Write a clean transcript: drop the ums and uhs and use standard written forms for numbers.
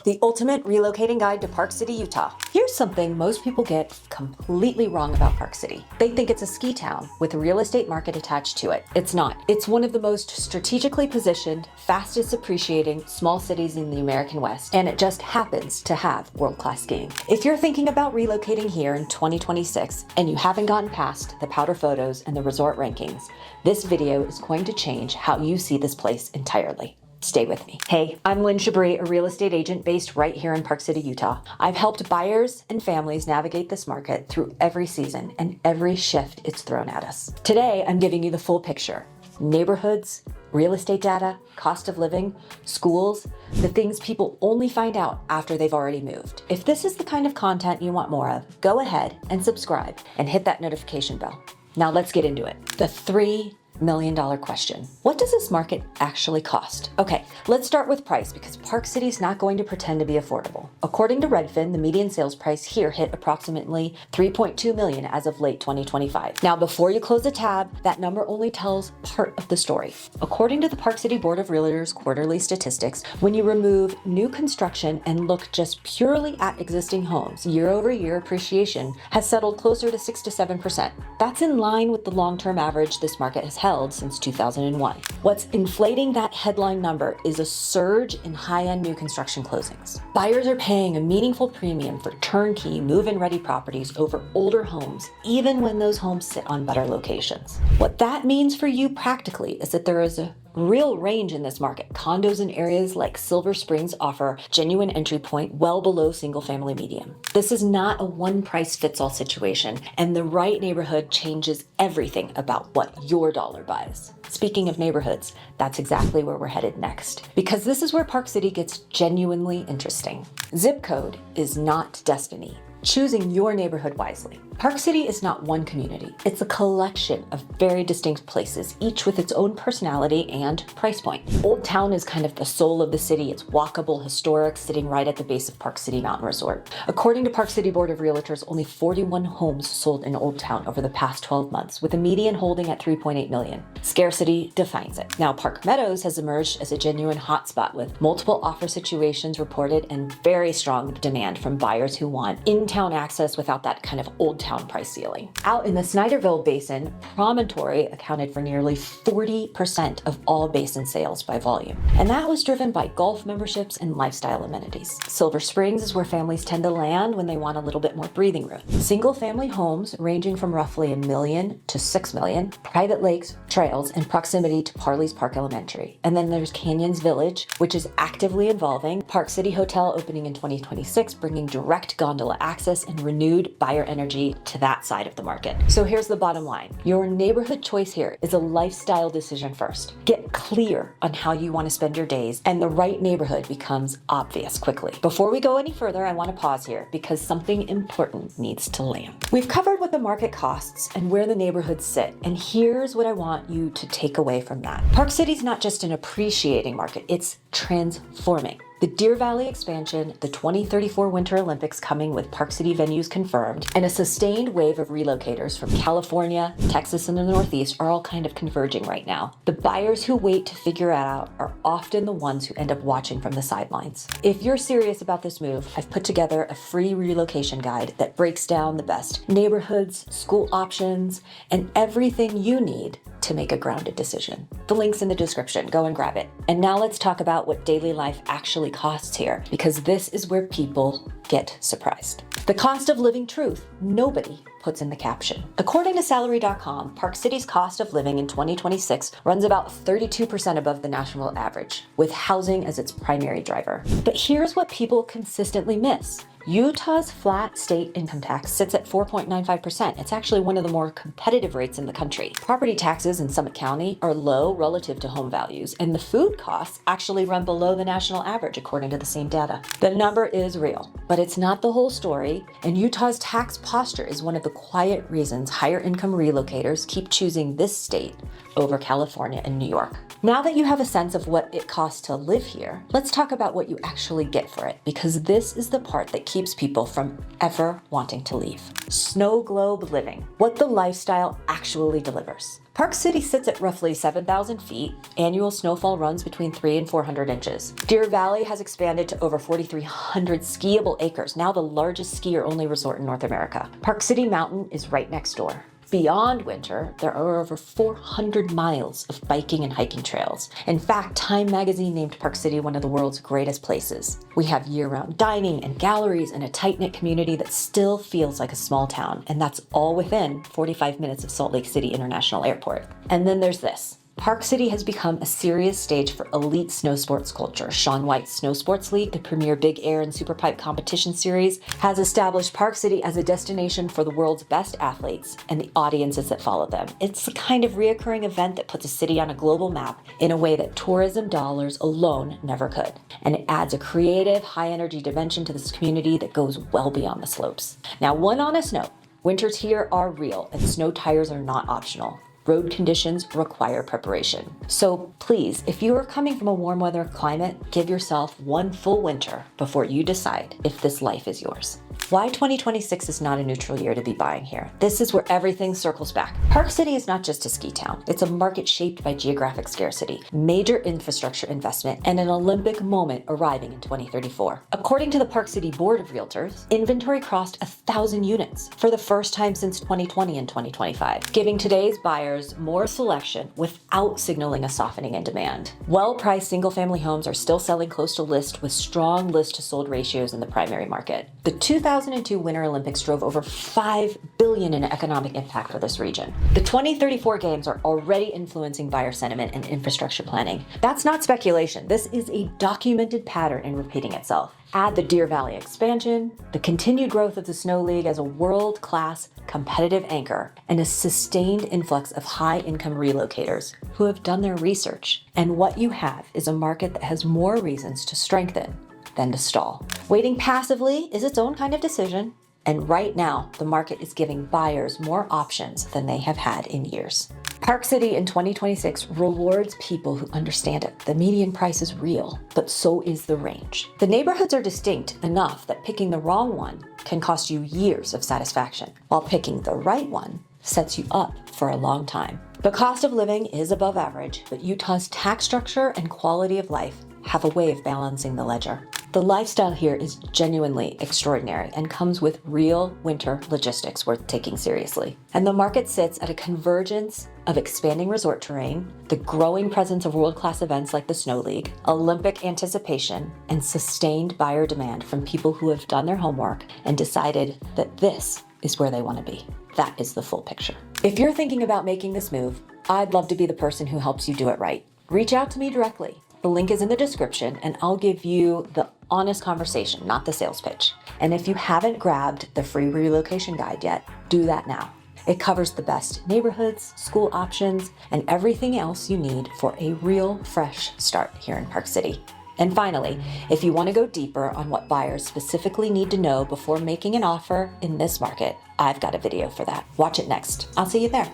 The ultimate relocating guide to Park City, Utah. Here's something most people get completely wrong about Park City. They think it's a ski town with a real estate market attached to it. It's not. It's one of the most strategically positioned, fastest appreciating small cities in the American West, and it just happens to have world-class skiing. If you're thinking about relocating here in 2026 and you haven't gotten past the powder photos and the resort rankings, this video is going to change how you see this place entirely. Stay with me. Hey, I'm Lynn, Chabris, a real estate agent based right here in Park City, Utah. I've helped buyers and families navigate this market through every season and every shift it's thrown at us. Today, I'm giving you the full picture. Neighborhoods, real estate data, cost of living, schools, the things people only find out after they've already moved. If this is the kind of content you want more of, go ahead and subscribe and hit that notification bell. Now let's get into it. The $3 million question. What does this market actually cost? Okay, let's start with price because Park City is not going to pretend to be affordable. According to Redfin, the median sales price here hit approximately $3.2 million as of late 2025. Now, before you close the tab, that number only tells part of the story. According to the Park City Board of Realtors quarterly statistics, when you remove new construction and look just purely at existing homes, year-over-year appreciation has settled closer to 6 to 7%. That's in line with the long-term average this market has held since 2001. What's inflating that headline number is a surge in high-end new construction closings. Buyers are paying a meaningful premium for turnkey, move-in ready properties over older homes, even when those homes sit on better locations. What that means for you practically is that there is a real range in this market. Condos in areas like Silver Springs offer genuine entry point well below single family median. This is not a one price fits all situation, and the right neighborhood changes everything about what your dollar buys. Speaking of neighborhoods, that's exactly where we're headed next, because this is where Park City gets genuinely interesting. Zip code is not destiny. Choosing your neighborhood wisely. Park City is not one community. It's a collection of very distinct places, each with its own personality and price point. Old Town is kind of the soul of the city. It's walkable, historic, sitting right at the base of Park City Mountain Resort. According to Park City Board of Realtors, only 41 homes sold in Old Town over the past 12 months, with a median holding at 3.8 million. Scarcity defines it. Now, Park Meadows has emerged as a genuine hotspot with multiple offer situations reported and very strong demand from buyers who want in-town access without that kind of Old Town price ceiling. Out in the Snyderville Basin, Promontory accounted for nearly 40% of all basin sales by volume. And that was driven by golf memberships and lifestyle amenities. Silver Springs is where families tend to land when they want a little bit more breathing room. Single family homes ranging from roughly $1 million to $6 million, private lakes, trails, and proximity to Parley's Park Elementary. And then there's Canyons Village, which is actively evolving. Park City Hotel opening in 2026, bringing direct gondola access and renewed buyer energy to that side of the market. So here's the bottom line. Your neighborhood choice here is a lifestyle decision first. Get clear on how you want to spend your days, and the right neighborhood becomes obvious quickly. Before we go any further, I want to pause here because something important needs to land. We've covered what the market costs and where the neighborhoods sit, and here's what I want you to take away from that. Park City's not just an appreciating market, it's transforming. The Deer Valley expansion, the 2034 Winter Olympics coming with Park City venues confirmed, and a sustained wave of relocators from California, Texas, and the Northeast are all kind of converging right now. The buyers who wait to figure it out are often the ones who end up watching from the sidelines. If you're serious about this move, I've put together a free relocation guide that breaks down the best neighborhoods, school options, and everything you need to make a grounded decision. The link's in the description. Go and grab it. And now let's talk about what daily life actually costs here, because this is where people get surprised. The cost of living truth nobody puts in the caption. According to salary.com, Park City's cost of living in 2026 runs about 32% above the national average, with housing as its primary driver. But here's what people consistently miss. Utah's flat state income tax sits at 4.95%. It's actually one of the more competitive rates in the country. Property taxes in Summit County are low relative to home values, and the food costs actually run below the national average according to the same data. The number is real, but it's not the whole story, and Utah's tax posture is one of the quiet reasons higher income relocators keep choosing this state over California and New York. Now that you have a sense of what it costs to live here, let's talk about what you actually get for it, because this is the part that keeps people from ever wanting to leave. Snow globe living, what the lifestyle actually delivers. Park City sits at roughly 7,000 feet. Annual snowfall runs between 300 and 400 inches. Deer Valley has expanded to over 4,300 skiable acres, now the largest skier-only resort in North America. Park City Mountain is right next door. Beyond winter, there are over 400 miles of biking and hiking trails. In fact, Time magazine named Park City one of the world's greatest places. We have year-round dining and galleries and a tight-knit community that still feels like a small town, and that's all within 45 minutes of Salt Lake City International Airport. And then there's this. Park City has become a serious stage for elite snow sports culture. Shaun White's Snow Sports League, the premier big air and superpipe competition series, has established Park City as a destination for the world's best athletes and the audiences that follow them. It's the kind of reoccurring event that puts a city on a global map in a way that tourism dollars alone never could. And it adds a creative, high-energy dimension to this community that goes well beyond the slopes. Now, one honest note, winters here are real and snow tires are not optional. Road conditions require preparation. So please, if you are coming from a warm weather climate, give yourself one full winter before you decide if this life is yours. Why 2026 is not a neutral year to be buying here? This is where everything circles back. Park City is not just a ski town. It's a market shaped by geographic scarcity, major infrastructure investment, and an Olympic moment arriving in 2034. According to the Park City Board of Realtors, inventory crossed 1,000 units for the first time since 2020 and 2025, giving today's buyers more selection without signaling a softening in demand. Well-priced single-family homes are still selling close to list with strong list-to-sold ratios in the primary market. The 2002 Winter Olympics drove over $5 billion in economic impact for this region. The 2034 games are already influencing buyer sentiment and infrastructure planning. That's not speculation. This is a documented pattern and repeating itself. Add the Deer Valley expansion, the continued growth of the Snow League as a world-class competitive anchor, and a sustained influx of high-income relocators who have done their research. And what you have is a market that has more reasons to strengthen than to stall. Waiting passively is its own kind of decision, and right now, the market is giving buyers more options than they have had in years. Park City in 2026 rewards people who understand it. The median price is real, but so is the range. The neighborhoods are distinct enough that picking the wrong one can cost you years of satisfaction, while picking the right one sets you up for a long time. The cost of living is above average, but Utah's tax structure and quality of life have a way of balancing the ledger. The lifestyle here is genuinely extraordinary and comes with real winter logistics worth taking seriously. And the market sits at a convergence of expanding resort terrain, the growing presence of world-class events like the Snow League, Olympic anticipation, and sustained buyer demand from people who have done their homework and decided that this is where they want to be. That is the full picture. If you're thinking about making this move, I'd love to be the person who helps you do it right. Reach out to me directly. The link is in the description, and I'll give you the honest conversation, not the sales pitch. And if you haven't grabbed the free relocation guide yet, do that now. It covers the best neighborhoods, school options, and everything else you need for a real fresh start here in Park City. And finally, if you want to go deeper on what buyers specifically need to know before making an offer in this market, I've got a video for that. Watch it next. I'll see you there.